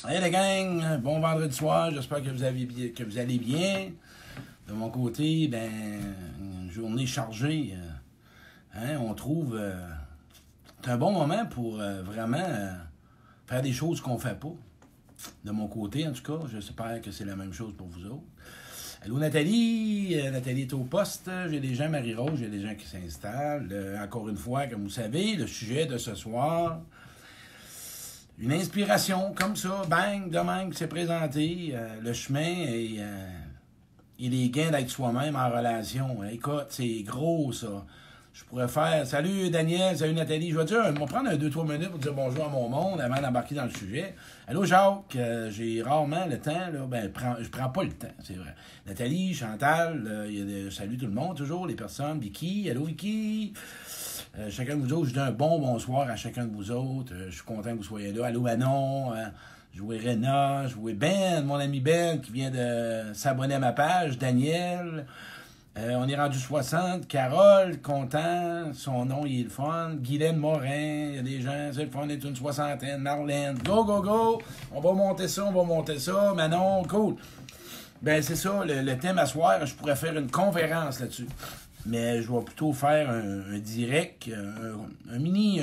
Hey la gang, bon vendredi soir, j'espère que vous allez bien. De mon côté, une journée chargée. On trouve c'est un bon moment pour vraiment faire des choses qu'on fait pas. De mon côté, en tout cas, j'espère que c'est la même chose pour vous autres. Allô Nathalie, Nathalie est au poste, j'ai des gens, Marie-Rose, j'ai des gens qui s'installent. Encore une fois, comme vous savez, le sujet de ce soir... Une inspiration comme ça, bang, de même qui s'est présenté, le chemin et les gains d'être soi-même en relation. Écoute, c'est gros ça. Je pourrais faire, salut Daniel, salut Nathalie, je vais dire, on va prendre 2-3 minutes pour dire bonjour à mon monde avant d'embarquer dans le sujet. Allô Jacques, j'ai rarement le temps, là, je prends pas le temps, c'est vrai. Nathalie, Chantal, salut tout le monde toujours, les personnes, Vicky, allô Vicky. Chacun de vous autres, je dis un bon bonsoir à chacun de vous autres. Je suis content que vous soyez là. Allô Manon, je vois Réna, je vois Ben, mon ami Ben qui vient de s'abonner à ma page, Daniel. On est rendu 60. Carole, content, son nom il est le fun. Guylaine Morin, il y a des gens, c'est le fun, il est une soixantaine. Marlène, go, go, go. On va monter ça. Manon, cool. C'est ça, le thème à soir, je pourrais faire une conférence là-dessus. Mais je vais plutôt faire un direct, une mini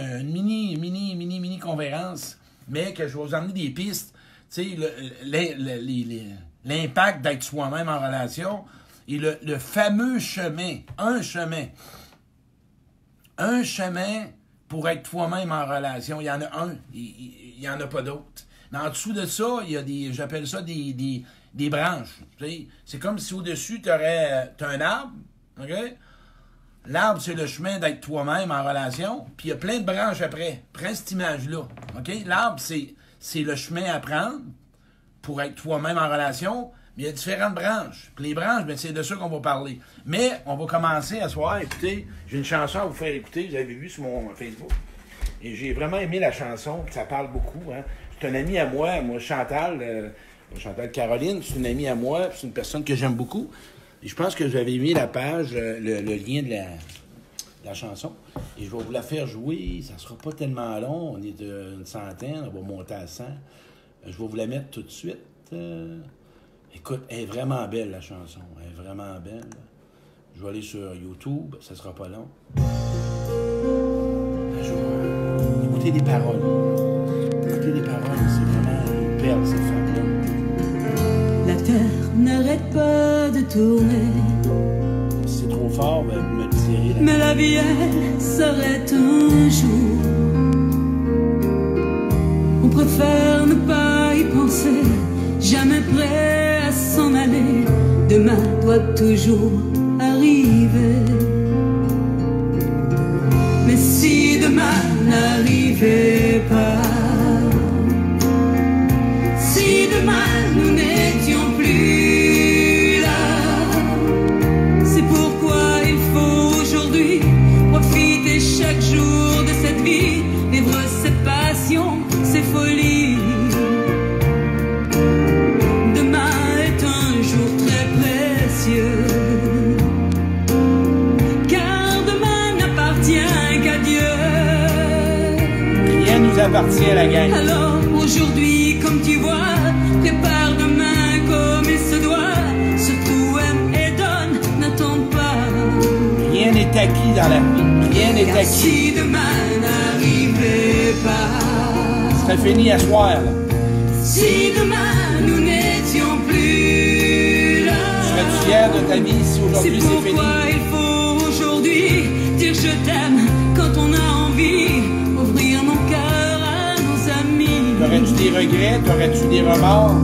conférence, mais que je vais vous emmener des pistes, tu sais, l'impact d'être soi-même en relation et le fameux chemin, un chemin pour être toi-même en relation. Il y en a un, il y en a pas d'autres. Mais en dessous de ça, il y a j'appelle ça des branches. Tu sais. C'est comme si au-dessus, t'as un arbre, OK? L'arbre, c'est le chemin d'être toi-même en relation, puis il y a plein de branches après. Prends cette image-là, OK? L'arbre, c'est le chemin à prendre pour être toi-même en relation, mais il y a différentes branches. Puis les branches, c'est de ça qu'on va parler. Mais on va commencer à soir. Écoutez, j'ai une chanson à vous faire écouter, vous avez vu sur mon Facebook. Et j'ai vraiment aimé la chanson, ça parle beaucoup. Hein? C'est un ami à moi Chantal Caroline, c'est une amie à moi, c'est une personne que j'aime beaucoup. Et je pense que vous avez mis la page, le lien de la chanson. Et je vais vous la faire jouer. Ça ne sera pas tellement long. On est une centaine. On va monter à 100. Je vais vous la mettre tout de suite. Écoute, elle est vraiment belle, la chanson. Elle est vraiment belle. Je vais aller sur YouTube. Ça ne sera pas long. Je vais écouter les paroles. Écouter les paroles. C'est vraiment une perle, cette femme-là. La terre n'arrête pas de tourner. Si c'est trop fort, vous me le tirez. Mais la vie, elle s'arrête un jour. On préfère ne pas y penser, jamais prêt à s'en aller. Demain doit toujours arriver. Mais si demain n'arrivait pas, si demain nous n'étions plus là, c'est pourquoi il faut aujourd'hui profiter chaque jour de cette vie, vivre ses passions, ses folies. Demain est un jour très précieux, car demain n'appartient qu'à Dieu. Rien nous appartient à la gang. Alors aujourd'hui, comme tu vois, prépare demain comme il se doit. Surtout aime et donne, n'attends pas. Rien n'est acquis dans la vie. Rien n'est acquis. Si demain n'arrivait pas, ce serait fini à soir. Là. Si demain nous n'étions plus là, serais-tu fier de ta vie si aujourd'hui c'est fini? C'est pourquoi il faut aujourd'hui dire je t'aime quand on a envie, ouvrir mon cœur à nos amis. T'aurais-tu des regrets? T'aurais-tu des remords?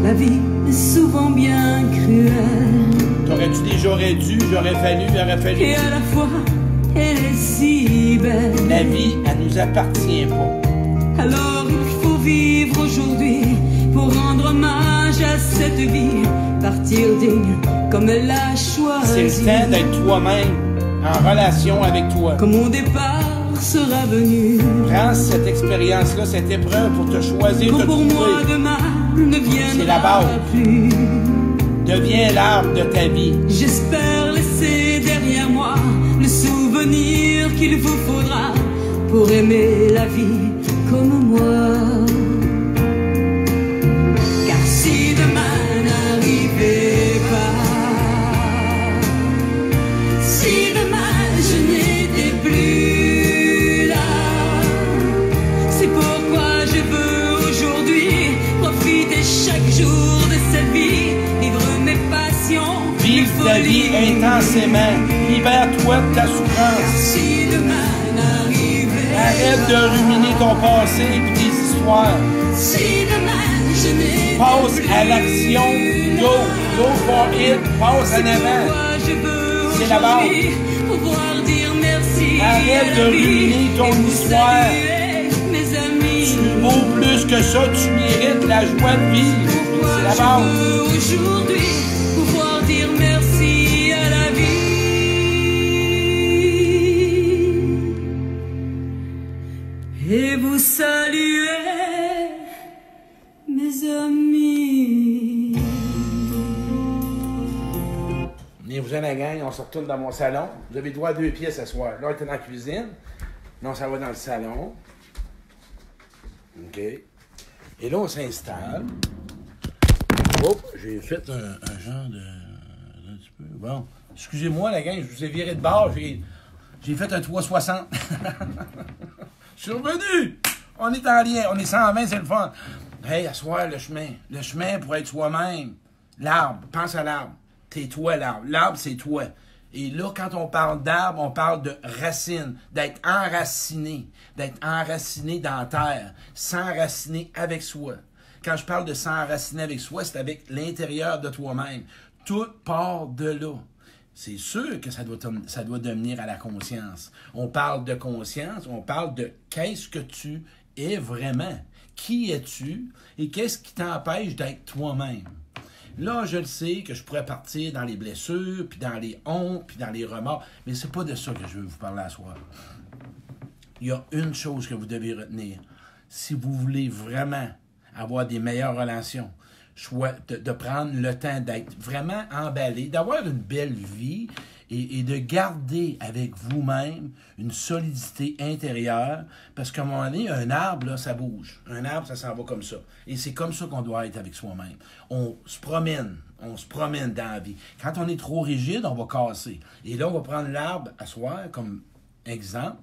La vie est souvent bien cruelle. T'aurais-tu des j'aurais dû, j'aurais fallu, il aurait fallu? Et à la fois, elle est si belle. La vie, elle nous appartient pas. Alors il faut vivre aujourd'hui pour rendre hommage à cette vie. Partir digne comme elle l'a choisi. C'est le temps d'être toi-même, en relation avec toi. Comme mon départ sera venu. Prends cette expérience-là, cette épreuve pour te choisir, Quand te pour trouver. moi demain ne viendra C'est la base. plus. Deviens l'arbre de ta vie. J'espère laisser derrière moi le souvenir qu'il vous faudra pour aimer la vie comme moi. jours de cette vie, vivre mes passions, Vive ta vie intensément. Libère-toi de ta souffrance. si demain n'arrivait Arrête de ruminer ton passé et tes histoires. si demain je n'ai Passe plus à l'action. Go. Go for it. Passe en avant. pourquoi je veux C'est la base. aujourd'hui pouvoir dire merci Arrête à de la vie ruminer ton et vous histoire. saluer, mes amis. Tu vaux plus que ça. Tu mérites la joie de vivre. C'est la Je base. veux aujourd'hui pouvoir dire merci à la vie et vous saluer, mes amis. Venez-vous-en la gang, on se retourne dans mon salon. Vous avez droit à 2 pièces ce soir. Là, on est dans la cuisine. Là, ça va dans le salon. OK. Et là, on s'installe. Oh, j'ai fait un genre de... Un petit peu... Bon. Excusez-moi, la gang, je vous ai viré de bord. J'ai fait un 360. Je suis revenu. On est en lien. On est 120, c'est le fun. Hey, à soir, le chemin. Le chemin pour être soi-même. L'arbre. Pense à l'arbre. T'es toi, l'arbre. L'arbre, c'est toi. Et là, quand on parle d'arbre, on parle de racines, d'être enraciné dans la terre, s'enraciner avec soi. Quand je parle de s'enraciner avec soi, c'est avec l'intérieur de toi-même. Tout part de là. C'est sûr que ça doit devenir à la conscience. On parle de conscience, on parle de qu'est-ce que tu es vraiment. Qui es-tu et qu'est-ce qui t'empêche d'être toi-même? Là, je le sais que je pourrais partir dans les blessures, puis dans les hontes, puis dans les remords, mais c'est pas de ça que je veux vous parler ce soir. Il y a une chose que vous devez retenir. Si vous voulez vraiment avoir des meilleures relations, de prendre le temps d'être vraiment emballé, d'avoir une belle vie et de garder avec vous-même une solidité intérieure, parce qu'à un moment donné, un arbre, là, ça bouge. Un arbre, ça s'en va comme ça. Et c'est comme ça qu'on doit être avec soi-même. On se promène dans la vie. Quand on est trop rigide, on va casser. Et là, on va prendre l'arbre à soi comme exemple.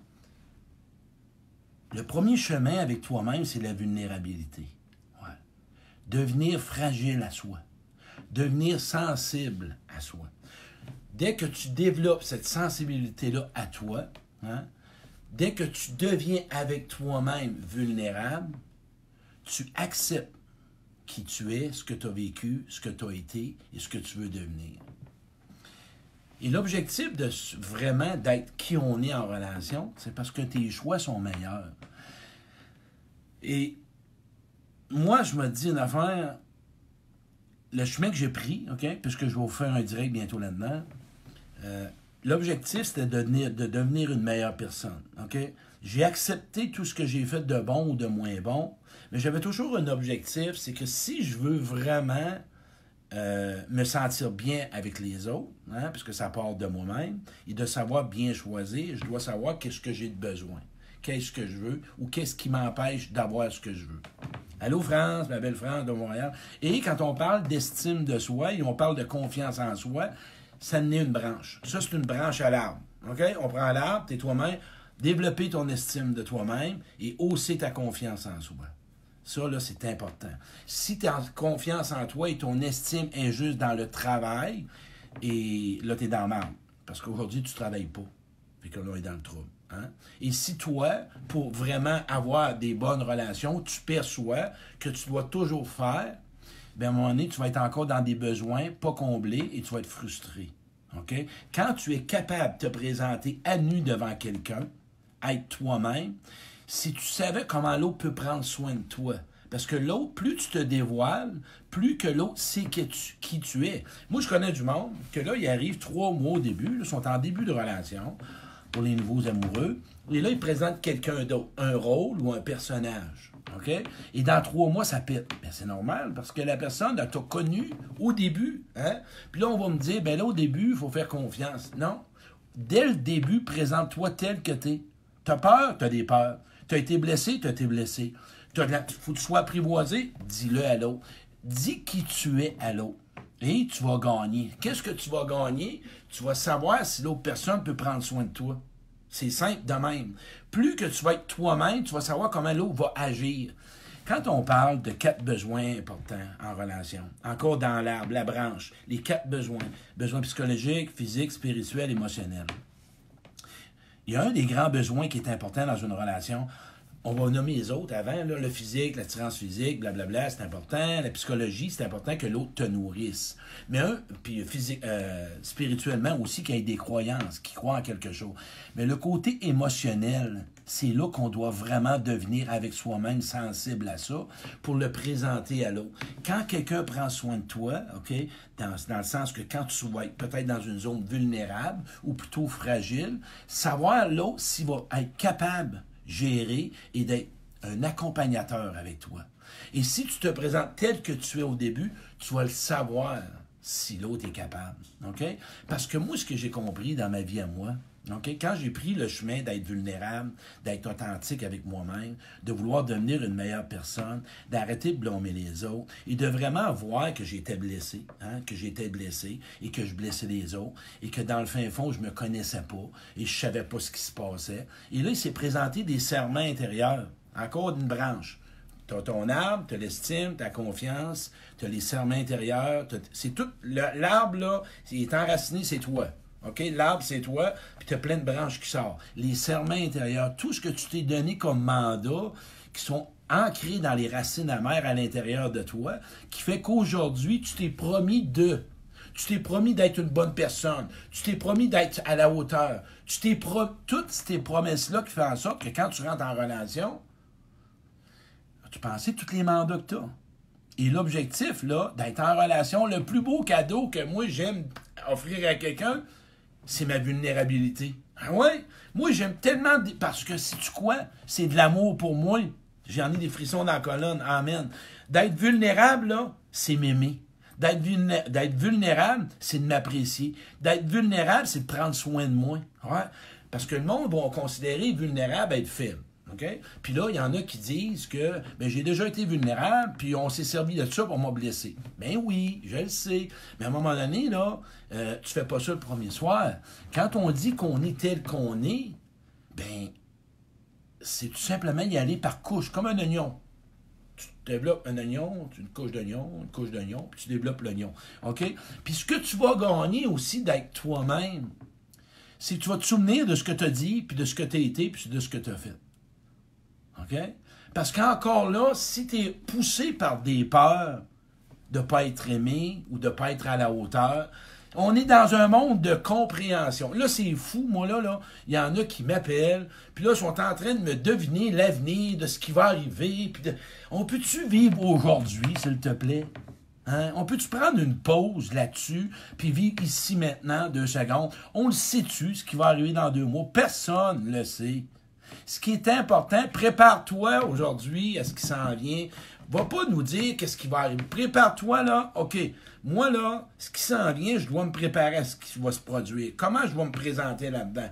Le premier chemin avec toi-même, c'est la vulnérabilité. Ouais. Devenir fragile à soi. Devenir sensible à soi. Dès que tu développes cette sensibilité-là à toi, hein, dès que tu deviens avec toi-même vulnérable, tu acceptes qui tu es, ce que tu as vécu, ce que tu as été et ce que tu veux devenir. Et l'objectif de vraiment d'être qui on est en relation, c'est parce que tes choix sont meilleurs. Et moi, je me dis une affaire, le chemin que j'ai pris, OK, puisque je vais vous faire un direct bientôt là-dedans, l'objectif, c'était de devenir une meilleure personne. OK? J'ai accepté tout ce que j'ai fait de bon ou de moins bon, mais j'avais toujours un objectif, c'est que si je veux vraiment me sentir bien avec les autres, hein, puisque ça part de moi-même, et de savoir bien choisir, je dois savoir qu'est-ce que j'ai de besoin, qu'est-ce que je veux, ou qu'est-ce qui m'empêche d'avoir ce que je veux. Allô France, ma belle France de Montréal. Et quand on parle d'estime de soi, et on parle de confiance en soi, ça n'est une branche. Ça, c'est une branche à l'arbre. OK? On prend l'arbre, t'es toi-même, développer ton estime de toi-même et hausser ta confiance en soi. Ça, là, c'est important. Si tu as confiance en toi et ton estime est juste dans le travail, et là, tu es dans le marbre. Parce qu'aujourd'hui, tu ne travailles pas. Fait que là, on est dans le trouble. Hein? Et si toi, pour vraiment avoir des bonnes relations, tu perçois que tu dois toujours faire, bien, à un moment donné, tu vas être encore dans des besoins pas comblés et tu vas être frustré. Okay? Quand tu es capable de te présenter à nu devant quelqu'un, être toi-même, si tu savais comment l'autre peut prendre soin de toi, parce que l'autre, plus tu te dévoiles, plus que l'autre sait qui tu es. Moi, je connais du monde que là, ils arrivent 3 mois au début, ils sont en début de relation, pour les nouveaux amoureux, et là, ils présentent quelqu'un d'autre, un rôle ou un personnage. OK? Et dans 3 mois, ça pète. Ben, c'est normal, parce que la personne, elle t'a connu au début. Hein? Puis là, on va me dire, ben là, au début, il faut faire confiance. Non. Dès le début, présente-toi tel que t'es. T'as peur? T'as des peurs. T'as été blessé? T'as été blessé. Faut que tu sois apprivoisé? Dis-le à l'autre. Dis qui tu es à l'autre. Et tu vas gagner. Qu'est-ce que tu vas gagner? Tu vas savoir si l'autre personne peut prendre soin de toi. C'est simple de même. Plus que tu vas être toi-même, tu vas savoir comment l'autre va agir. Quand on parle de 4 besoins importants en relation, encore dans l'arbre, la branche, les 4 besoins, besoins psychologiques, physiques, spirituels, émotionnels. Il y a un des grands besoins qui est important dans une relation. On va nommer les autres avant, là, le physique, l'attirance physique, blablabla, c'est important. La psychologie, c'est important que l'autre te nourrisse. Mais puis spirituellement aussi, qu'il y ait des croyances, qu'il croit en quelque chose. Mais le côté émotionnel, c'est là qu'on doit vraiment devenir avec soi-même sensible à ça pour le présenter à l'autre. Quand quelqu'un prend soin de toi, OK, dans le sens que quand tu vas être peut-être dans une zone vulnérable ou plutôt fragile, savoir l'autre s'il va être capable gérer et d'être un accompagnateur avec toi. Et si tu te présentes tel que tu es au début, tu vas le savoir si l'autre est capable. OK? Parce que moi, ce que j'ai compris dans ma vie à moi, OK? Quand j'ai pris le chemin d'être vulnérable, d'être authentique avec moi-même, de vouloir devenir une meilleure personne, d'arrêter de blâmer les autres et de vraiment voir que j'étais blessé, et que je blessais les autres et que dans le fin fond, je me connaissais pas et je savais pas ce qui se passait. Et là, il s'est présenté des serments intérieurs, encore d'une branche. Tu as ton arbre, tu as l'estime, ta confiance, tu as les serments intérieurs, c'est tout. L'arbre, là, il est enraciné, c'est toi. OK? L'arbre, c'est toi, puis tu as plein de branches qui sortent. Les serments intérieurs, tout ce que tu t'es donné comme mandat, qui sont ancrés dans les racines amères à l'intérieur de toi, qui fait qu'aujourd'hui, tu t'es promis tu t'es promis d'être une bonne personne. Tu t'es promis d'être à la hauteur. Toutes ces promesses-là qui font en sorte que quand tu rentres en relation, tu pensais tous les mandats que tu as. Et l'objectif, là, d'être en relation, le plus beau cadeau que moi, j'aime offrir à quelqu'un, c'est ma vulnérabilité. Ah ouais? Moi, j'aime tellement... Parce que, sais-tu quoi? C'est de l'amour pour moi. J'en ai des frissons dans la colonne. Amen. D'être vulnérable, là, c'est m'aimer. D'être vulnérable, c'est de m'apprécier. D'être vulnérable, c'est de prendre soin de moi. Ouais? Parce que le monde va considérer vulnérable être faible. Okay? Puis là, il y en a qui disent que j'ai déjà été vulnérable, puis on s'est servi de ça pour m'a blessé. Ben oui, je le sais. Mais à un moment donné, là, tu fais pas ça le premier soir. Quand on dit qu'on est tel qu'on est, ben c'est tout simplement y aller par couche, comme un oignon. Tu développes un oignon, une couche d'oignon, puis tu développes l'oignon. OK? Puis ce que tu vas gagner aussi d'être toi-même, c'est que tu vas te souvenir de ce que tu as dit, puis de ce que tu as été, puis de ce que tu as fait. OK? Parce qu'encore là, si tu es poussé par des peurs de ne pas être aimé ou de ne pas être à la hauteur, on est dans un monde de compréhension. Là, c'est fou. Moi, là, il y en a qui m'appellent, puis là, ils sont en train de me deviner l'avenir, de ce qui va arriver. Puis on peut-tu vivre aujourd'hui, s'il te plaît? Hein? On peut-tu prendre une pause là-dessus, puis vivre ici maintenant, 2 secondes? On le sait-tu, ce qui va arriver dans 2 mois? Personne ne le sait. Ce qui est important, prépare-toi aujourd'hui à ce qui s'en vient. Va pas nous dire qu'est-ce qui va arriver. Prépare-toi, là. OK, moi, là, ce qui s'en vient, je dois me préparer à ce qui va se produire. Comment je vais me présenter là-dedans?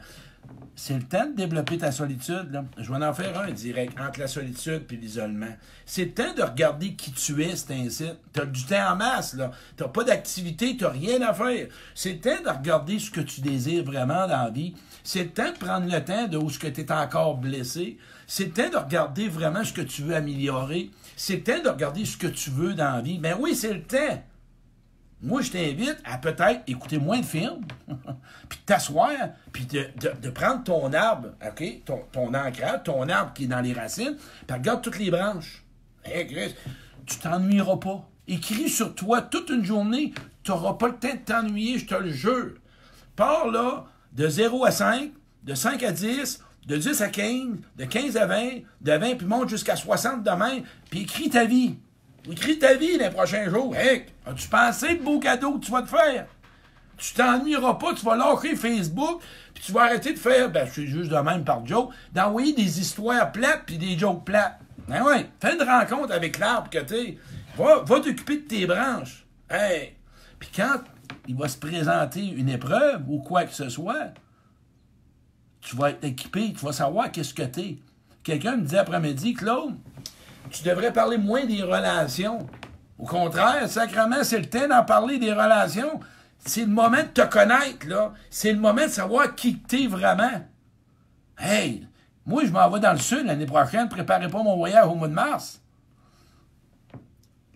C'est le temps de développer ta solitude, là. Je vais en faire un direct entre la solitude et l'isolement. C'est le temps de regarder qui tu es, c'est ainsi. Tu as du temps en masse, là. Tu n'as pas d'activité, tu n'as rien à faire. C'est le temps de regarder ce que tu désires vraiment dans la vie. C'est le temps de prendre le temps de où tu es encore blessé. C'est le temps de regarder vraiment ce que tu veux améliorer. C'est le temps de regarder ce que tu veux dans la vie. Ben oui, c'est le temps. Moi, je t'invite à peut-être écouter moins de films, puis de t'asseoir, puis de prendre ton arbre, OK? Ton ancrage, ton arbre qui est dans les racines, puis regarde toutes les branches. Hey, Chris, tu t'ennuieras pas. Écris sur toi toute une journée, tu n'auras pas le temps de t'ennuyer, je te le jure. Pars là, de 0 à 5, de 5 à 10, de 10 à 15, de 15 à 20, de 20 puis monte jusqu'à 60 demain, puis écris ta vie. Écris ta vie les prochains jours. Hey, as-tu pensé de beaux cadeaux que tu vas te faire? Tu t'ennuieras pas, tu vas lâcher Facebook, puis tu vas arrêter de faire, c'est juste de même par joke, d'envoyer des histoires plates puis des jokes plates. Ben ouais, fais une rencontre avec l'arbre que t'es. Va t'occuper de tes branches. Hey! Puis quand il va se présenter une épreuve ou quoi que ce soit, tu vas être équipé, tu vas savoir qu'est-ce que t'es. Quelqu'un me dit après-midi, Claude, tu devrais parler moins des relations. Au contraire, sacrément, c'est le temps d'en parler des relations. C'est le moment de te connaître, là. C'est le moment de savoir qui t'es vraiment. Hey, moi, je m'en vais dans le sud l'année prochaine. Préparez pas mon voyage au mois de mars.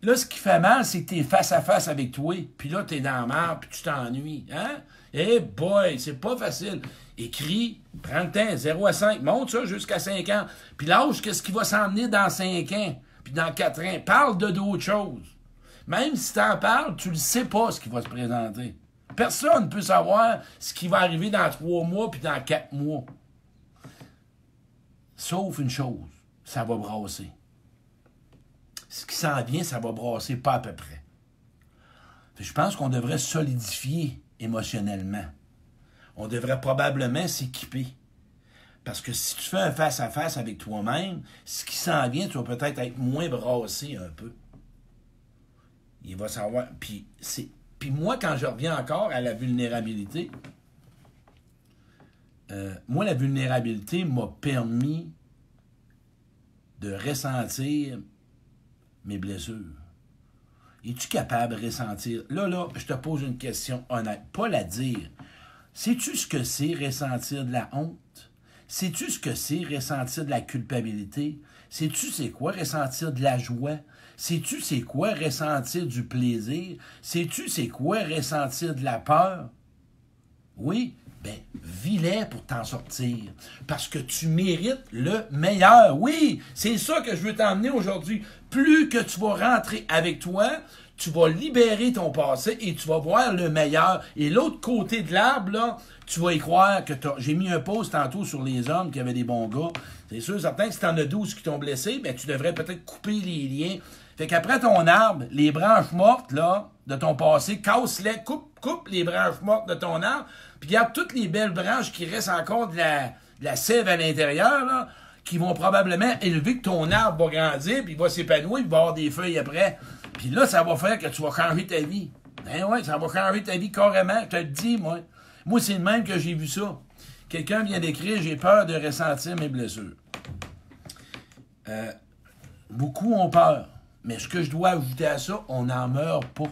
Là, ce qui fait mal, c'est que tu es face à face avec toi, puis là, tu es dans la merde, puis tu t'ennuies. Hein? Eh boy, c'est pas facile. Écris, prends le temps, 0 à 5, monte ça jusqu'à 5 ans. Puis lâche qu'est-ce qui va s'emmener dans 5 ans, puis dans 4 ans. Parle de d'autres choses. Même si tu en parles, tu ne sais pas ce qui va se présenter. Personne ne peut savoir ce qui va arriver dans 3 mois, puis dans 4 mois. Sauf une chose, ça va brasser. Ce qui s'en vient, ça va brasser pas à peu près. Je pense qu'on devrait solidifier émotionnellement. On devrait probablement s'équiper. Parce que si tu fais un face-à-face avec toi-même, ce qui s'en vient, tu vas peut-être être moins brassé un peu. Il va savoir. Puis moi, quand je reviens encore à la vulnérabilité, moi, la vulnérabilité m'a permis de ressentir mes blessures. Es-tu capable de ressentir? Là, je te pose une question honnête, pas la dire. Sais-tu ce que c'est ressentir de la honte? Sais-tu ce que c'est ressentir de la culpabilité? Sais-tu c'est quoi ressentir de la joie? Sais-tu c'est quoi ressentir du plaisir? Sais-tu c'est quoi ressentir de la peur? Oui, ben, vis-les pour t'en sortir. Parce que tu mérites le meilleur. Oui, c'est ça que je veux t'emmener aujourd'hui. Plus que tu vas rentrer avec toi, tu vas libérer ton passé et tu vas voir le meilleur. Et l'autre côté de l'arbre, là, tu vas y croire que j'ai mis un post tantôt sur les hommes qui avaient des bons gars. C'est sûr, certain que si t'en as 12 qui t'ont blessé, ben, tu devrais peut-être couper les liens. Fait qu'après ton arbre, les branches mortes, là, de ton passé, casse-les, coupe les branches mortes de ton arbre, puis garde toutes les belles branches qui restent encore de la sève à l'intérieur, là, qui vont probablement élever que ton arbre va grandir, puis il va s'épanouir, puis il va avoir des feuilles après. Puis là, ça va faire que tu vas changer ta vie. Ben ouais, ça va changer ta vie carrément, je te le dis, moi. Moi, c'est le même que j'ai vu ça. Quelqu'un vient d'écrire « J'ai peur de ressentir mes blessures ». Beaucoup ont peur. Mais ce que je dois ajouter à ça, on n'en meurt pas.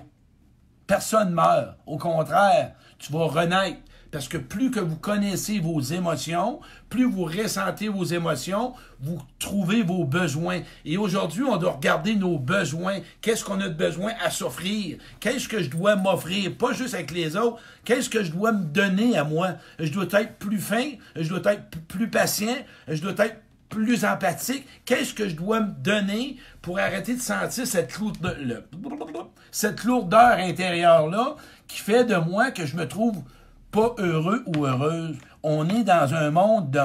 Personne ne meurt. Au contraire, tu vas renaître. Parce que plus que vous connaissez vos émotions, plus vous ressentez vos émotions, vous trouvez vos besoins. Et aujourd'hui, on doit regarder nos besoins. Qu'est-ce qu'on a de besoin à s'offrir? Qu'est-ce que je dois m'offrir? Pas juste avec les autres. Qu'est-ce que je dois me donner à moi? Je dois être plus fin, je dois être plus patient, je dois être plus empathique. Qu'est-ce que je dois me donner pour arrêter de sentir cette lourdeur intérieure-là qui fait de moi que je me trouve pas heureux ou heureuse. On est dans un monde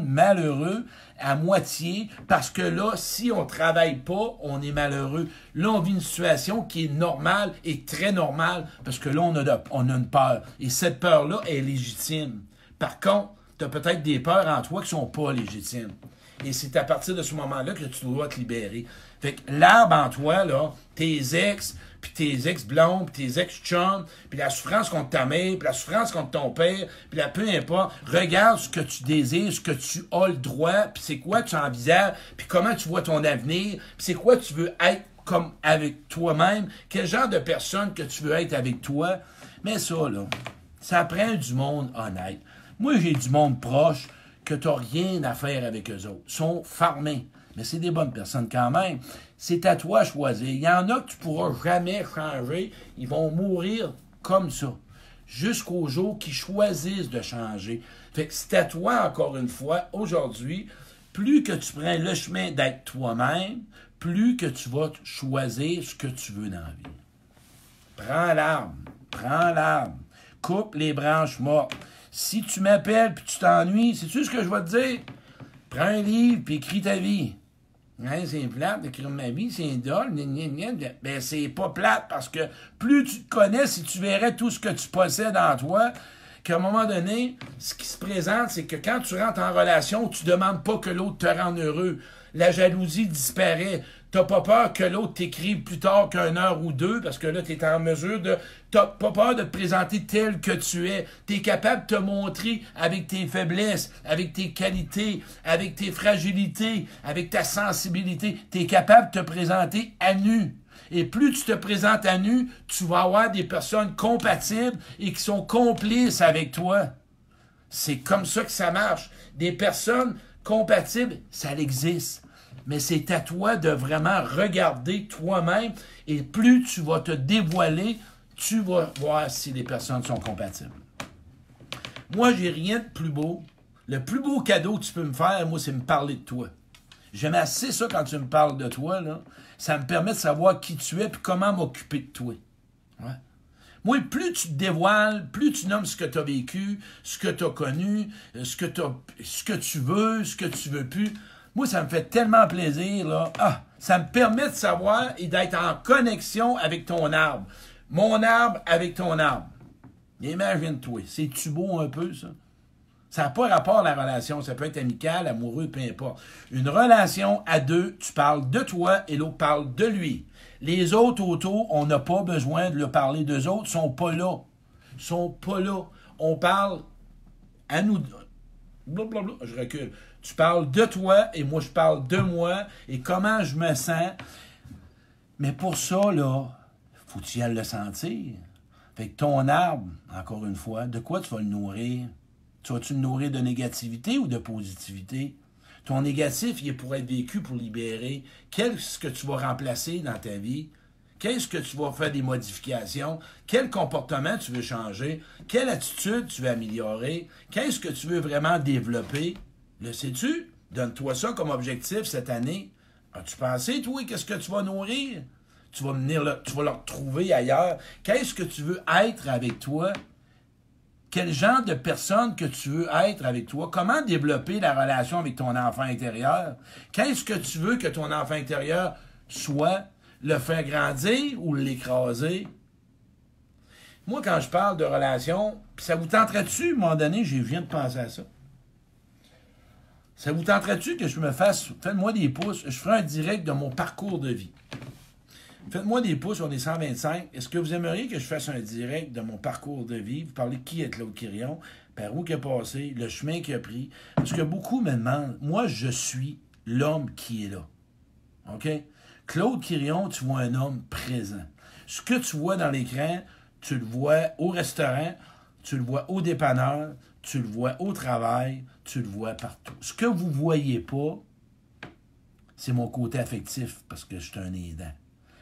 malheureux à moitié parce que là, si on travaille pas, on est malheureux. Là, on vit une situation qui est normale et très normale parce que là, on a une peur. Et cette peur-là est légitime. Par contre, tu as peut-être des peurs en toi qui sont pas légitimes. Et c'est à partir de ce moment-là que tu dois te libérer. Fait que l'arbre en toi, là, tes ex, puis tes ex-blondes, puis tes ex-chums, puis la souffrance contre ta mère, puis la souffrance contre ton père, puis la peu importe, regarde ce que tu désires, ce que tu as le droit, puis c'est quoi tu envisages, puis comment tu vois ton avenir, puis c'est quoi tu veux être comme avec toi-même, quel genre de personne que tu veux être avec toi. Mais ça, là, ça prend du monde honnête. Moi, j'ai du monde proche que tu n'as rien à faire avec eux autres. Ils sont farmés. Mais c'est des bonnes personnes quand même. C'est à toi de choisir. Il y en a que tu ne pourras jamais changer. Ils vont mourir comme ça. Jusqu'au jour qu'ils choisissent de changer. Fait que c'est à toi, encore une fois, aujourd'hui, plus que tu prends le chemin d'être toi-même, plus que tu vas choisir ce que tu veux dans la vie. Prends l'arbre. Coupe les branches mortes. Si tu m'appelles puis tu t'ennuies, sais-tu ce que je vais te dire? Prends un livre puis écris ta vie. Hein, c'est plate d'écrire ma vie, c'est idole. Ben, c'est pas plate parce que plus tu te connais, si tu verrais tout ce que tu possèdes en toi, qu'à un moment donné, ce qui se présente, c'est que quand tu rentres en relation, tu demandes pas que l'autre te rende heureux. La jalousie disparaît. T'as pas peur que l'autre t'écrive plus tard qu'une heure ou deux, parce que là, t'es en mesure de... T'as pas peur de te présenter tel que tu es. T'es capable de te montrer avec tes faiblesses, avec tes qualités, avec tes fragilités, avec ta sensibilité. T'es capable de te présenter à nu. Et plus tu te présentes à nu, tu vas avoir des personnes compatibles et qui sont complices avec toi. C'est comme ça que ça marche. Des personnes compatibles, ça existe. mais c'est à toi de vraiment regarder toi-même et plus tu vas te dévoiler, tu vas voir si les personnes sont compatibles. Moi, j'ai rien de plus beau. Le plus beau cadeau que tu peux me faire, moi, c'est me parler de toi. J'aime assez ça quand tu me parles de toi, là. Ça me permet de savoir qui tu es et comment m'occuper de toi. Ouais. Moi, plus tu te dévoiles, plus tu nommes ce que tu as vécu, ce que tu as connu, ce que tu veux, ce que tu veux plus. Moi, ça me fait tellement plaisir, là. Ah, ça me permet de savoir et d'être en connexion avec ton arbre. Mon arbre avec ton arbre. Imagine-toi. C'est-tu beau un peu, ça? Ça n'a pas rapport à la relation. Ça peut être amical, amoureux, peu importe. Une relation à deux, tu parles de toi et l'autre parle de lui. Les autres autour, on n'a pas besoin de leur parler d'eux autres. Ils sont pas là. Ils sont pas là. On parle à nous. Blablabla, je recule. Tu parles de toi et moi, je parle de moi et comment je me sens. Mais pour ça, là, faut que tu y ailles le sentir. Fait que ton arbre, encore une fois, de quoi tu vas le nourrir? Tu vas-tu le nourrir de négativité ou de positivité? Ton négatif, il est pour être vécu, pour libérer. Qu'est-ce que tu vas remplacer dans ta vie? Qu'est-ce que tu vas faire des modifications? Quel comportement tu veux changer? Quelle attitude tu veux améliorer? Qu'est-ce que tu veux vraiment développer? Le sais-tu? Donne-toi ça comme objectif cette année. As-tu pensé, toi, qu'est-ce que tu vas nourrir? Tu vas le retrouver ailleurs. Qu'est-ce que tu veux être avec toi? Quel genre de personne que tu veux être avec toi? Comment développer la relation avec ton enfant intérieur? Qu'est-ce que tu veux que ton enfant intérieur soit? Le faire grandir ou l'écraser? Moi, quand je parle de relation, puis ça vous tenterait-tu, à un moment donné, je viens de penser à ça. Ça vous tenterait-tu que je me fasse, faites-moi des pouces, je ferai un direct de mon parcours de vie. Faites-moi des pouces, on est 125. Est-ce que vous aimeriez que je fasse un direct de mon parcours de vie? Vous parlez qui est Claude Quirion, par où il a passé, le chemin qu'il a pris. Parce que beaucoup me demandent, moi, je suis l'homme qui est là. OK? Claude Quirion, tu vois un homme présent. Ce que tu vois dans l'écran, tu le vois au restaurant, tu le vois au dépanneur, tu le vois au travail, tu le vois partout. Ce que vous ne voyez pas, c'est mon côté affectif, parce que je suis un aidant.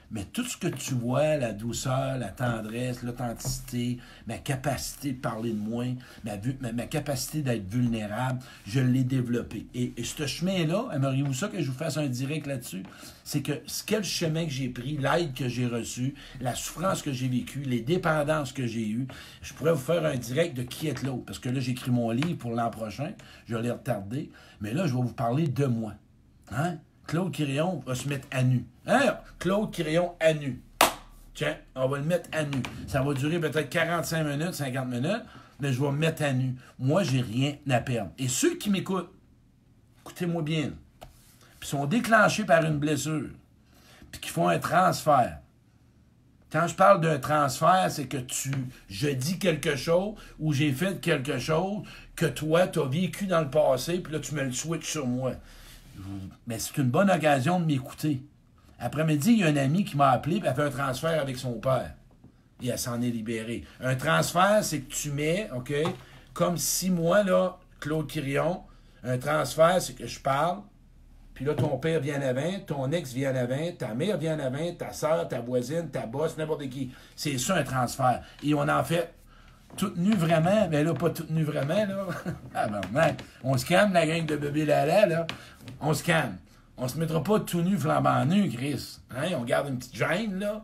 Mais tout ce que tu vois, la douceur, la tendresse, l'authenticité, ma capacité de parler de moi, ma capacité d'être vulnérable, je l'ai développé. Et ce chemin-là, aimeriez-vous ça que je vous fasse un direct là-dessus? C'est que quel chemin que j'ai pris, l'aide que j'ai reçue, la souffrance que j'ai vécue, les dépendances que j'ai eues, je pourrais vous faire un direct de qui est l'autre. Parce que là, j'écris mon livre pour l'an prochain, je l'ai retardé, mais là, je vais vous parler de moi. Hein? Claude Quirion va se mettre à nu. Hein? Claude Quirion à nu. Tiens, on va le mettre à nu. Ça va durer peut-être 45 minutes, 50 minutes, mais je vais me mettre à nu. Moi, j'ai rien à perdre. Et ceux qui m'écoutent, écoutez-moi bien, puis sont déclenchés par une blessure, puis qui font un transfert. Quand je parle d'un transfert, c'est que je dis quelque chose ou j'ai fait quelque chose que toi, tu as vécu dans le passé, puis là, tu me le switches sur moi. Mais c'est une bonne occasion de m'écouter. Après-midi, il y a un ami qui m'a appelé et elle a fait un transfert avec son père. Et elle s'en est libérée. Un transfert, c'est que tu mets, OK, comme si moi, là, Claude Quirion, un transfert, c'est que je parle, puis là, ton père vient en avant, ton ex vient en avant, ta mère vient en avant, ta soeur, ta voisine, ta boss, n'importe qui. C'est ça, un transfert. Et on en fait toute nue vraiment, mais là, pas toute nue vraiment, là. Ah ben, on se calme, la gang de bébé Lala, là. On se calme. On se mettra pas tout nu, flambant nu, Chris. Hein? On garde une petite gêne, là.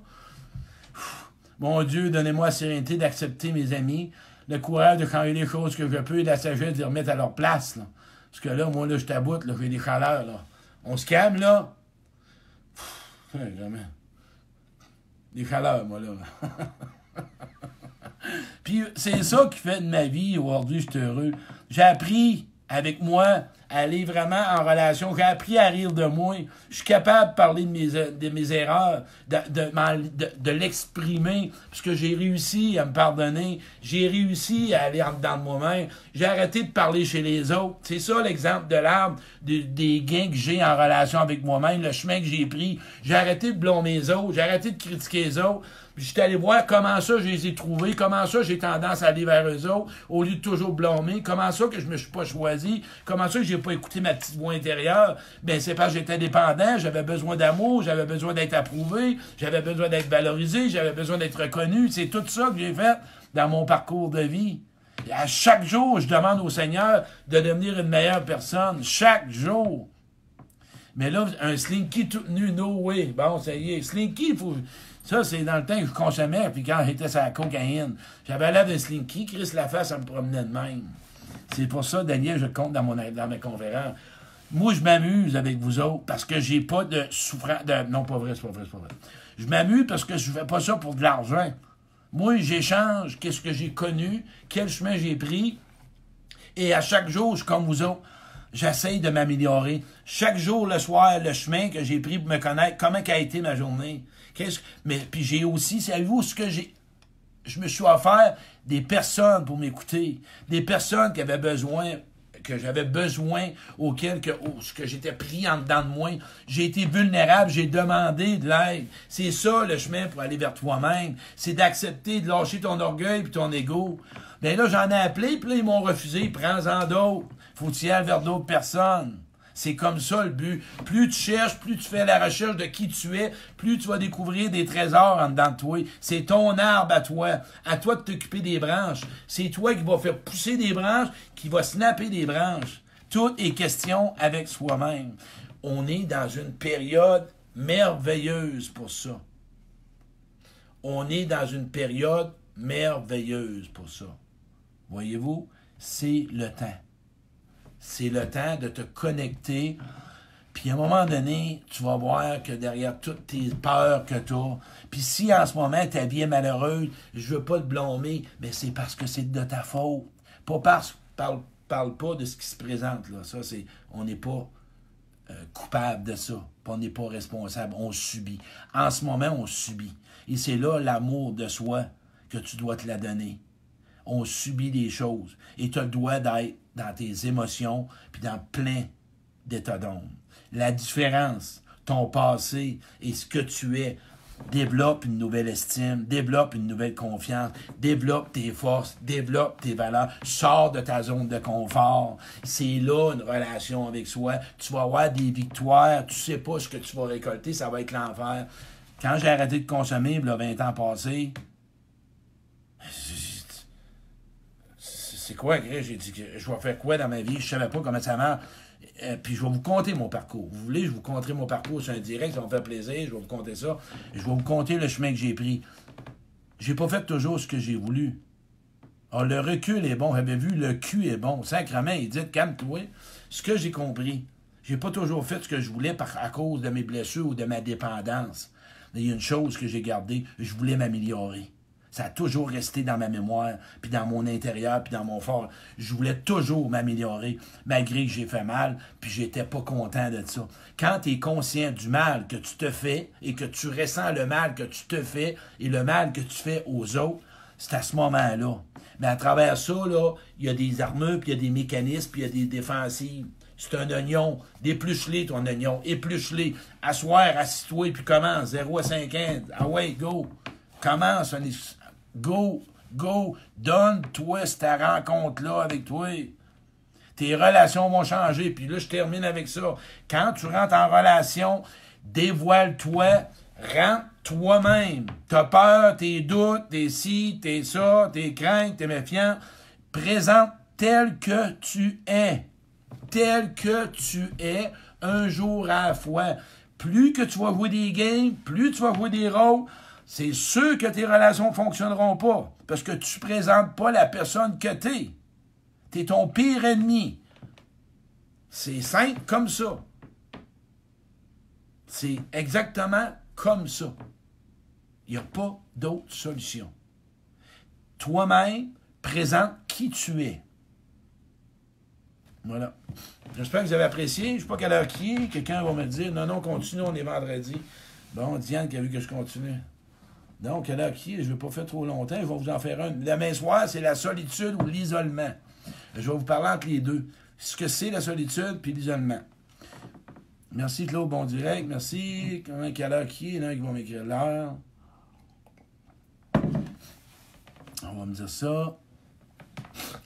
Mon Dieu, donnez-moi la sérénité d'accepter mes amis, le courage de changer les choses que je peux et la sagesse de les remettre à leur place, là. Parce que là, moi, là, je taboute, là, j'ai des chaleurs, là. On se calme, là. Vraiment. Des chaleurs, moi, là. Puis c'est ça qui fait de ma vie aujourd'hui, je suis heureux. J'ai appris avec moi à aller vraiment en relation. J'ai appris à rire de moi. Je suis capable de parler de mes erreurs, de l'exprimer, parce que j'ai réussi à me pardonner. J'ai réussi à aller en dedans de moi-même. J'ai arrêté de parler chez les autres. C'est ça l'exemple de l'arbre, des gains que j'ai en relation avec moi-même, le chemin que j'ai pris. J'ai arrêté de blâmer les autres. J'ai arrêté de critiquer les autres. Puis j'étais allé voir comment ça je les ai trouvés, comment ça j'ai tendance à aller vers eux autres, au lieu de toujours blâmer, comment ça que je me suis pas choisi, comment ça que j'ai pas écouté ma petite voix intérieure, ben c'est parce que j'étais dépendant, j'avais besoin d'amour, j'avais besoin d'être approuvé, j'avais besoin d'être valorisé, j'avais besoin d'être reconnu. C'est tout ça que j'ai fait dans mon parcours de vie. Et à chaque jour, je demande au Seigneur de devenir une meilleure personne. Chaque jour. Mais là, un slinky tout nu, no way. Bon, ça y est. Slinky, il faut... Ça, c'est dans le temps que je consommais, puis quand j'étais sur la cocaïne. J'avais l'air d'un slinky, Chris Laface, ça me promenait de même. C'est pour ça, Daniel, je compte dans mes conférences. Moi, je m'amuse avec vous autres parce que j'ai pas de souffrance. Non, pas vrai, c'est pas vrai. Je m'amuse parce que je fais pas ça pour de l'argent. Moi, j'échange qu'est-ce que j'ai connu, quel chemin j'ai pris, et à chaque jour, je suis comme vous autres. J'essaye de m'améliorer. Chaque jour, le soir, le chemin que j'ai pris pour me connaître, comment a été ma journée. Mais puis j'ai aussi, savez-vous ce que j'ai? Je me suis offert des personnes pour m'écouter. Des personnes qui avaient besoin, que j'avais besoin, ce que j'étais pris en dedans de moi. J'ai été vulnérable, j'ai demandé de l'aide. C'est ça le chemin pour aller vers toi-même. C'est d'accepter de lâcher ton orgueil et ton ego. Bien là, j'en ai appelé, puis là, ils m'ont refusé. Prends-en d'autres. Faut que tu y ailles vers d'autres personnes. C'est comme ça le but. Plus tu cherches, plus tu fais la recherche de qui tu es, plus tu vas découvrir des trésors en dedans de toi. C'est ton arbre à toi. À toi de t'occuper des branches. C'est toi qui vas faire pousser des branches, qui va snapper des branches. Tout est question avec soi-même. On est dans une période merveilleuse pour ça. On est dans une période merveilleuse pour ça. Voyez-vous, c'est le temps. C'est le temps de te connecter. Puis à un moment donné, tu vas voir que derrière toutes tes peurs que tu as, puis si en ce moment ta vie est malheureuse, je veux pas te blâmer, mais c'est parce que c'est de ta faute. Pas parce parle pas de ce qui se présente là. Ça, c'est. On n'est pas coupable de ça. On n'est pas responsable. On subit. En ce moment, on subit. Et c'est là l'amour de soi que tu dois te la donner. On subit des choses. Et tu dois d'être dans tes émotions, puis dans plein d'états d'âme. La différence, ton passé et ce que tu es, développe une nouvelle estime, développe une nouvelle confiance, développe tes forces, développe tes valeurs, sors de ta zone de confort. C'est là une relation avec soi. Tu vas avoir des victoires, tu sais pas ce que tu vas récolter, ça va être l'enfer. Quand j'ai arrêté de consommer, il y a 20 ans passés, c'est quoi, j'ai dit que je vais faire quoi dans ma vie? Je savais pas comment ça marche. Puis je vais vous conter mon parcours. Vous voulez, je vais vous conter mon parcours sur un direct, ça va me faire plaisir, je vais vous conter ça. Je vais vous conter le chemin que j'ai pris. J'ai pas fait toujours ce que j'ai voulu. Alors, le recul est bon. Vous avez vu, le cul est bon. Sacrement, il dit, calme-toi. Ce que j'ai compris, j'ai pas toujours fait ce que je voulais à cause de mes blessures ou de ma dépendance. Mais il y a une chose que j'ai gardée, je voulais m'améliorer. Ça a toujours resté dans ma mémoire, puis dans mon intérieur, puis dans mon fort. Je voulais toujours m'améliorer, malgré que j'ai fait mal, puis j'étais pas content de ça. Quand tu es conscient du mal que tu te fais, et que tu ressens le mal que tu te fais, et le mal que tu fais aux autres, c'est à ce moment-là. Mais à travers ça, là, il y a des armures, puis il y a des mécanismes, puis il y a des défensives. C'est un oignon. Dépluche-les, ton oignon. Épluche-les. Asseoir, assis-toi, puis commence. 0 à 5 ans. Ah ouais, go. Commence. Go, donne-toi cette rencontre-là avec toi. Tes relations vont changer. Puis là, je termine avec ça. Quand tu rentres en relation, dévoile-toi, rentre toi-même. T'as peur, tes doutes, tes ci, tes ça, tes craintes, tes méfiants. Présente tel que tu es. Tel que tu es, un jour à la fois. Plus que tu vas jouer des games, plus tu vas jouer des rôles, c'est sûr que tes relations ne fonctionneront pas. Parce que tu ne présentes pas la personne que tu es. Tu es ton pire ennemi. C'est simple comme ça. C'est exactement comme ça. Il n'y a pas d'autre solution. Toi-même, présente qui tu es. Voilà. J'espère que vous avez apprécié. Je ne sais pas quelle heure qui est. Quelqu'un va me dire, non, continue, on est vendredi. Bon, Diane qui a vu que je continue. Donc, quelle heure qui est? Je ne vais pas faire trop longtemps. Je vais vous en faire un. Demain soir, c'est la solitude ou l'isolement. Je vais vous parler entre les deux. Ce que c'est la solitude puis l'isolement. Merci Claude, bon direct. Merci. Quelle heure qui est? Il y en a qui vont m'écrire l'heure. On va me dire ça.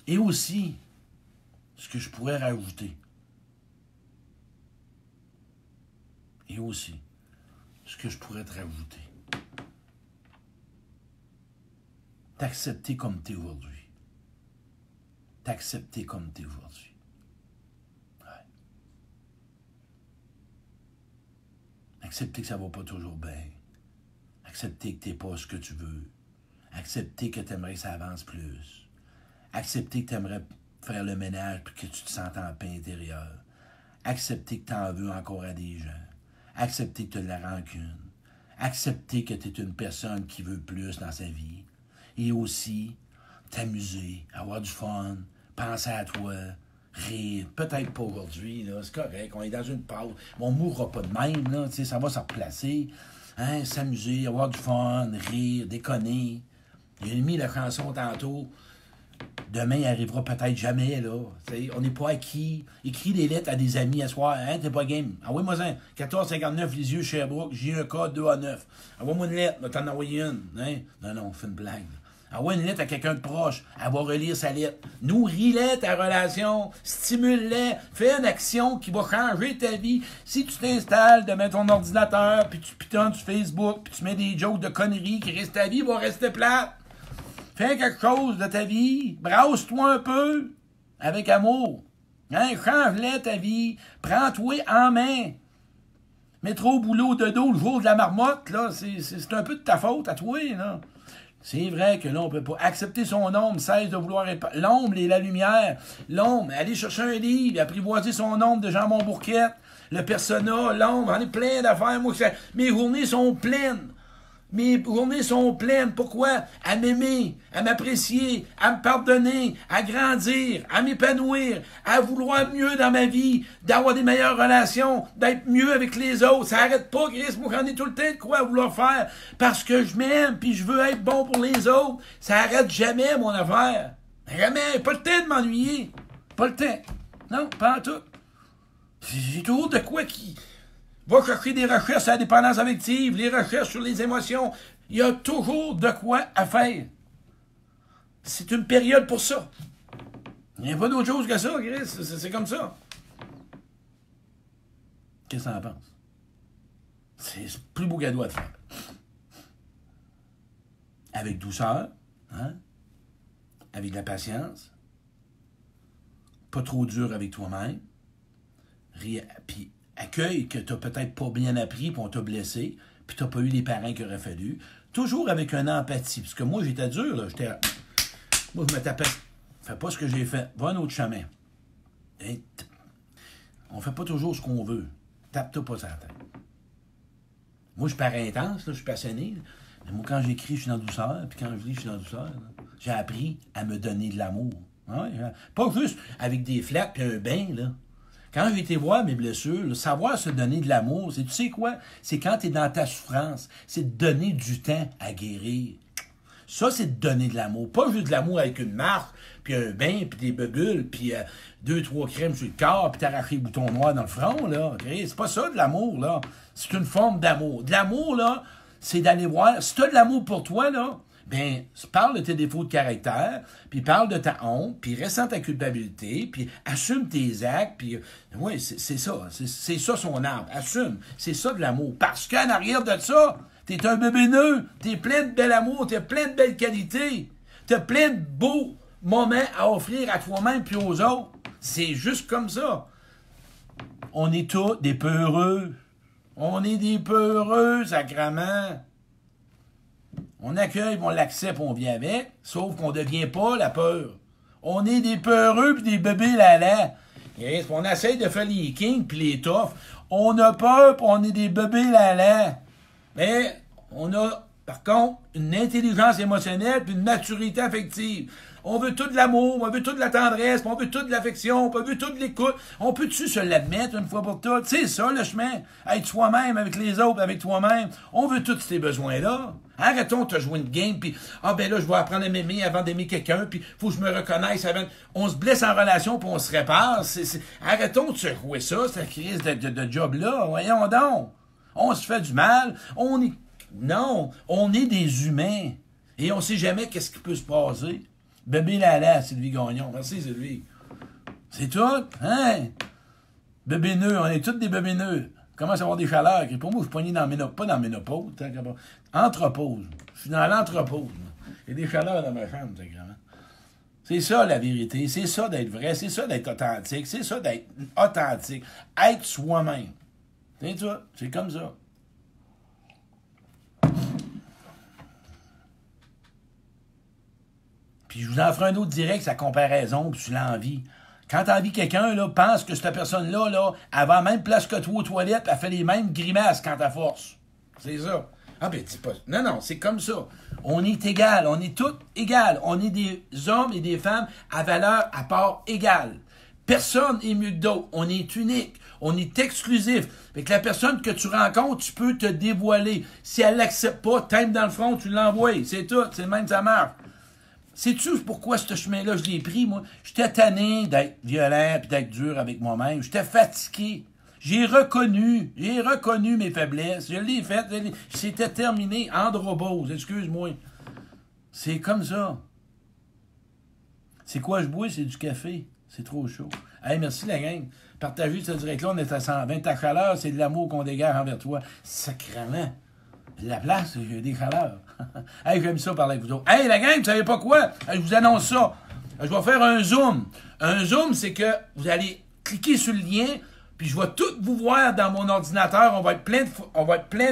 Et aussi, ce que je pourrais rajouter. Et aussi, ce que je pourrais te rajouter, t'accepter comme t'es aujourd'hui. T'accepter comme t'es aujourd'hui. Ouais. Accepter que ça va pas toujours bien. Accepter que t'es pas ce que tu veux. Accepter que t'aimerais que ça avance plus. Accepter que t'aimerais faire le ménage et que tu te sentes en paix intérieure. Accepter que t'en veux encore à des gens. Accepter que tu as de la rancune. Accepter que tu es une personne qui veut plus dans sa vie. Et aussi, t'amuser, avoir du fun, penser à toi, rire. Peut-être pas aujourd'hui, là, c'est correct, on est dans une pause. On ne mourra pas de même, là, ça va se replacer. Hein, s'amuser, avoir du fun, rire, déconner. J'ai mis la chanson tantôt. Demain, il arrivera peut-être jamais, là. T'sais, on n'est pas acquis. Écris des lettres à des amis à soir. Hein, t'es pas game. Envoie-moi ça. 1459 Lisieux, Sherbrooke. J'ai un code 2 à 9. Envoie-moi une lettre. Va t'en envoyer une. Hein? Non, fais une blague. Envoie une lettre à quelqu'un de proche. Elle va relire sa lettre. Nourris-les ta relation. Stimule-les. Fais une action qui va changer ta vie. Si tu t'installes devant ton ordinateur, puis tu pitonnes sur Facebook, puis tu mets des jokes de conneries qui restent ta vie, va rester plate. Fais quelque chose de ta vie. Brasse-toi un peu. Avec amour. Hein? Change-les ta vie. Prends-toi en main. Mais trop au boulot de dos le jour de la marmotte, là, c'est un peu de ta faute à toi, là. C'est vrai que là, on peut pas accepter son ombre, cesse de vouloir être... L'ombre et la lumière. L'ombre, aller chercher un livre, apprivoiser son ombre de Jean Bourquette. Le persona, l'ombre, on est plein d'affaires. Moi, mes journées sont pleines. Mes journées sont pleines. Pourquoi? À m'aimer, à m'apprécier, à me pardonner, à grandir, à m'épanouir, à vouloir mieux dans ma vie, d'avoir des meilleures relations, d'être mieux avec les autres. Ça arrête pas, Chris. Moi, j'en ai tout le temps de quoi vouloir faire. Parce que je m'aime, puis je veux être bon pour les autres. Ça arrête jamais, mon affaire. Jamais. Pas le temps de m'ennuyer. Pas le temps. Non, pas en tout. J'ai toujours de quoi qui... Va chercher des recherches sur la dépendance affective, les recherches sur les émotions. Il y a toujours de quoi à faire. C'est une période pour ça. Il n'y a pas d'autre chose que ça, Chris. C'est comme ça. Qu'est-ce que tu en penses? C'est le plus beau cadeau à te faire. Avec douceur, hein? Avec de la patience. Pas trop dur avec toi-même. Puis accueille que tu n'as peut-être pas bien appris, puis on t'a blessé, puis tu n'as pas eu les parents qu'il aurait fallu. Toujours avec une empathie. Parce que moi, j'étais dur, là. Moi, je me tapais. Fais pas ce que j'ai fait. Va un autre chemin. Et on fait pas toujours ce qu'on veut. Tape-toi pas sur la tête. Moi, je suis pas intense, là, je suis passionné. Mais moi, quand j'écris, je suis dans la douceur. Puis quand je lis, je suis dans la douceur. Là. J'ai appris à me donner de l'amour. Ouais, pas juste avec des flaques puis un bain, là. Quand j'ai été voir mes blessures, là, savoir se donner de l'amour, tu sais quoi? C'est quand tu es dans ta souffrance. C'est de donner du temps à guérir. Ça, c'est de donner de l'amour. Pas juste de l'amour avec une marque, puis un bain, puis des bebules, puis 2-3 crèmes sur le corps, puis t'arracher les boutons noirs dans le front, là. Okay? C'est pas ça, de l'amour, là. C'est une forme d'amour. De l'amour, là, c'est d'aller voir... Si tu as de l'amour pour toi, là, ben, parle de tes défauts de caractère, puis parle de ta honte, puis ressens ta culpabilité, puis assume tes actes, puis... Oui, c'est ça. C'est ça son arme. Assume. C'est ça de l'amour. Parce qu'en arrière de ça, t'es un bébé neuf, t'es plein de bel amour, t'as plein de belles qualités, t'as plein de beaux moments à offrir à toi-même puis aux autres. C'est juste comme ça. On est tous des peu heureux. On est des peu heureux, sacrément. On accueille, on l'accepte, on vit avec, sauf qu'on ne devient pas la peur. On est des peureux puis des bébés là-là. Yes, on essaie de faire les kings puis les toughs. On a peur puis on est des bébés là-là. Mais on a, par contre, une intelligence émotionnelle puis une maturité affective. On veut tout de l'amour, on veut tout de la tendresse, on veut tout de l'affection, on veut tout de l'écoute. On peut-tu se l'admettre une fois pour toutes? C'est ça le chemin. Être soi-même avec les autres, avec toi-même. On veut tous ces besoins-là. Arrêtons de te jouer une game, puis ben là, je vais apprendre à m'aimer avant d'aimer quelqu'un, puis faut que je me reconnaisse avant... On se blesse en relation, puis on se répare. Arrêtons de se jouer ça, cette crise de job-là. Voyons donc. On se fait du mal. Non, on est des humains. Et on sait jamais qu'est-ce qui peut se passer. Bébé Lala, Sylvie Gagnon. Merci, Sylvie. C'est tout, hein? Bébé nœud, on est tous des bébés nœuds. commence à avoir des chaleurs. Pour moi, je suis poigné dans pas dans la ménopause. Entrepause. Je suis dans l'entrepause. Il y a des chaleurs dans ma chambre, sacrément. C'est ça, la vérité. C'est ça d'être vrai. C'est ça d'être authentique. C'est ça d'être authentique. Être soi-même. C'est ça. C'est comme ça. Puis je vous en ferai un autre direct, sa comparaison, puis tu l'envies. Quand tu envies quelqu'un, là, pense que cette personne-là, là, elle va à la même place que toi aux toilettes, puis elle fait les mêmes grimaces quand elle force. C'est ça. Ah, ben, c'est pas. Non, non, c'est comme ça. On est égal. On est tous égales. On est des hommes et des femmes à valeur à part égale. Personne n'est mieux que d'autres. On est unique. On est exclusif. Fait que la personne que tu rencontres, tu peux te dévoiler. Si elle l'accepte pas, t'aimes dans le front, tu l'envoies. C'est tout. C'est le même que ça marche. Sais-tu pourquoi ce chemin-là, je l'ai pris, moi? J'étais tanné d'être violent et d'être dur avec moi-même. J'étais fatigué. J'ai reconnu mes faiblesses. Je l'ai fait. C'était terminé. Androbose, excuse-moi. C'est comme ça. C'est quoi je bois? C'est du café. C'est trop chaud. Hey, merci la gang. Partagez ce direct-là, on est à 120. Ta chaleur, c'est de l'amour qu'on dégage envers toi. Sacrément. La place, j'ai des chaleurs. Hey, j'aime ça parler avec vous autres. Hey, la gang, vous savez pas quoi? Je vous annonce ça. Je vais faire un zoom. Un zoom, c'est que vous allez cliquer sur le lien, puis je vais tout vous voir dans mon ordinateur. On va être plein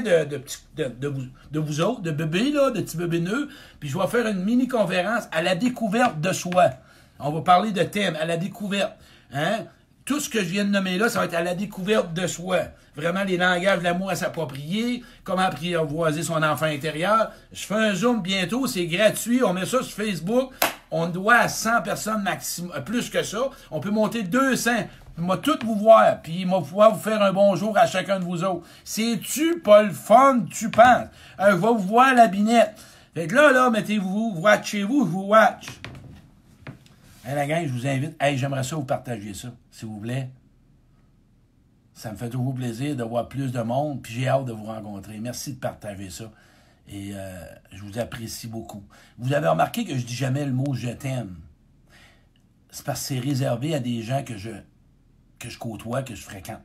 de vous autres, de bébés, là, de petits bébés nœuds. Puis je vais faire une mini-conférence à la découverte de soi. On va parler de thème, à la découverte. Hein? Tout ce que je viens de nommer là, ça va être à la découverte de soi. Vraiment, les langages de l'amour à s'approprier, comment apprivoiser son enfant intérieur. Je fais un Zoom bientôt, c'est gratuit, on met ça sur Facebook. On doit à 100 personnes maximum, plus que ça. On peut monter 200. Il va tout vous voir, puis il va pouvoir vous faire un bonjour à chacun de vous autres. C'est-tu pas le fun, tu penses? Je vais vous voir la binette. Fait que là, mettez-vous, watchez-vous, je vous watch. Hey, la gang, je vous invite. Hey, j'aimerais ça vous partager ça, s'il vous plaît. Ça me fait toujours plaisir de voir plus de monde, puis j'ai hâte de vous rencontrer. Merci de partager ça. Et je vous apprécie beaucoup. Vous avez remarqué que je dis jamais le mot « je t'aime ». C'est parce que c'est réservé à des gens que je côtoie, que je fréquente.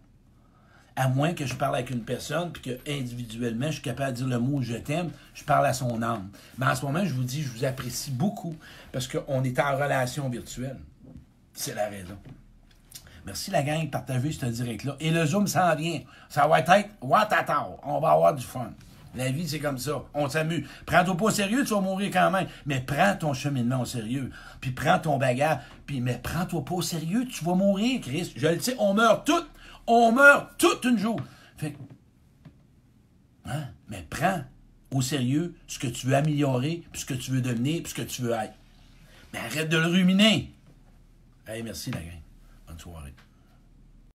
À moins que je parle avec une personne, puis que individuellement, je suis capable de dire le mot « je t'aime », je parle à son âme. Mais en ce moment, je vous dis, je vous apprécie beaucoup, parce qu'on est en relation virtuelle. C'est la raison. Merci la gang, partagez ce direct-là. Et le Zoom s'en vient. Ça va être watatao. On va avoir du fun. La vie, c'est comme ça. On s'amuse. Prends-toi pas au sérieux, tu vas mourir quand même. Mais prends ton cheminement au sérieux. Puis prends ton bagage. Mais prends-toi pas au sérieux, tu vas mourir, Christ. Je le sais, on meurt toutes. On meurt toute une jour. Fait hein? Mais prends au sérieux ce que tu veux améliorer, puis ce que tu veux devenir, puis ce que tu veux être. Mais arrête de le ruminer. Hey, merci la gang. Bonne soirée.